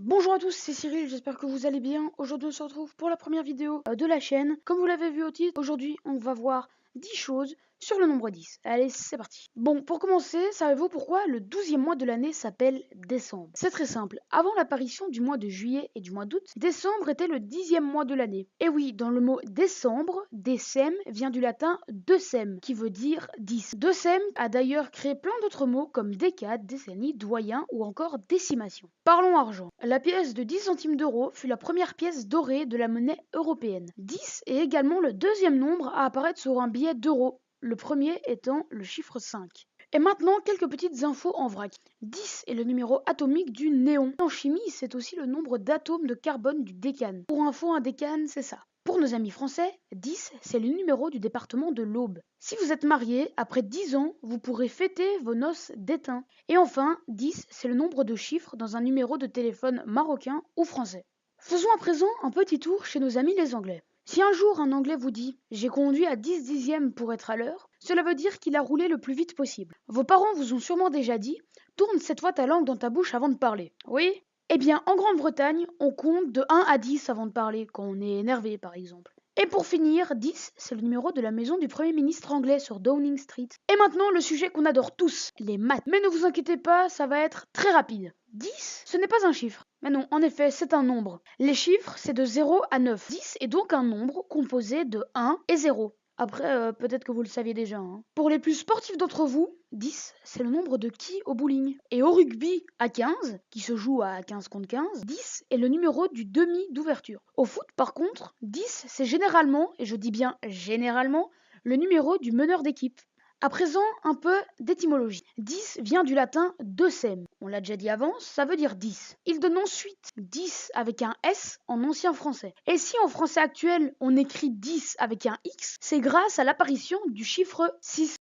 Bonjour à tous, c'est Cyril, j'espère que vous allez bien. Aujourd'hui on se retrouve pour la première vidéo de la chaîne. Comme vous l'avez vu au titre, aujourd'hui on va voir 10 choses sur le nombre 10. Allez, c'est parti. Bon, pour commencer, savez-vous pourquoi le 12e mois de l'année s'appelle décembre? C'est très simple. Avant l'apparition du mois de juillet et du mois d'août, décembre était le 10e mois de l'année. Et oui, dans le mot décembre, décem vient du latin decem, qui veut dire 10. Decem a d'ailleurs créé plein d'autres mots comme décade, décennie, doyen ou encore décimation. Parlons argent. La pièce de 10 centimes d'euros fut la première pièce dorée de la monnaie européenne. 10 est également le deuxième nombre à apparaître sur un billet d'euro, le premier étant le chiffre 5. Et maintenant, quelques petites infos en vrac. 10 est le numéro atomique du néon. En chimie, c'est aussi le nombre d'atomes de carbone du décane. Pour info, un décane, c'est ça. Pour nos amis français, 10, c'est le numéro du département de l'Aube. Si vous êtes marié, après 10 ans, vous pourrez fêter vos noces d'étain. Et enfin, 10, c'est le nombre de chiffres dans un numéro de téléphone marocain ou français. Faisons à présent un petit tour chez nos amis les Anglais. Si un jour un Anglais vous dit « j'ai conduit à 10 dixièmes pour être à l'heure », cela veut dire qu'il a roulé le plus vite possible. Vos parents vous ont sûrement déjà dit « tourne cette fois ta langue dans ta bouche avant de parler ». Oui? Eh bien, en Grande-Bretagne, on compte de 1 à 10 avant de parler, quand on est énervé par exemple. Et pour finir, 10, c'est le numéro de la maison du Premier ministre anglais sur Downing Street. Et maintenant, le sujet qu'on adore tous, les maths. Mais ne vous inquiétez pas, ça va être très rapide. 10, ce n'est pas un chiffre. Mais non, en effet, c'est un nombre. Les chiffres, c'est de 0 à 9. 10 est donc un nombre composé de 1 et 0. Après, peut-être que vous le saviez déjà. Pour les plus sportifs d'entre vous, 10, c'est le nombre de qui au bowling. Et au rugby à 15, qui se joue à 15 contre 15, 10 est le numéro du demi d'ouverture. Au foot, par contre, 10, c'est généralement, et je dis bien généralement, le numéro du meneur d'équipe. À présent, un peu d'étymologie. 10 vient du latin decem. On l'a déjà dit avant, ça veut dire 10. Il donne ensuite 10 avec un S en ancien français. Et si en français actuel, on écrit 10 avec un X, c'est grâce à l'apparition du chiffre 6.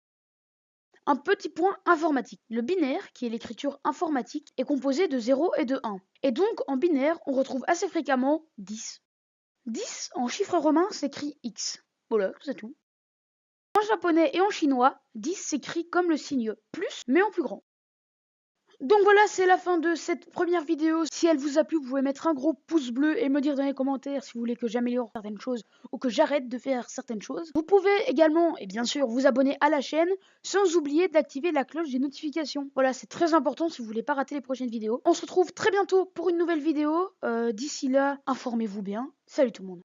Un petit point informatique. Le binaire, qui est l'écriture informatique, est composé de 0 et de 1. Et donc, en binaire, on retrouve assez fréquemment 10. 10 en chiffre romain s'écrit X. Voilà, c'est tout. En japonais et en chinois, 10 s'écrit comme le signe plus, mais en plus grand. Donc voilà, c'est la fin de cette première vidéo. Si elle vous a plu, vous pouvez mettre un gros pouce bleu et me dire dans les commentaires si vous voulez que j'améliore certaines choses ou que j'arrête de faire certaines choses. Vous pouvez également, et bien sûr, vous abonner à la chaîne sans oublier d'activer la cloche des notifications. Voilà, c'est très important si vous voulez pas rater les prochaines vidéos. On se retrouve très bientôt pour une nouvelle vidéo. D'ici là, informez-vous bien. Salut tout le monde.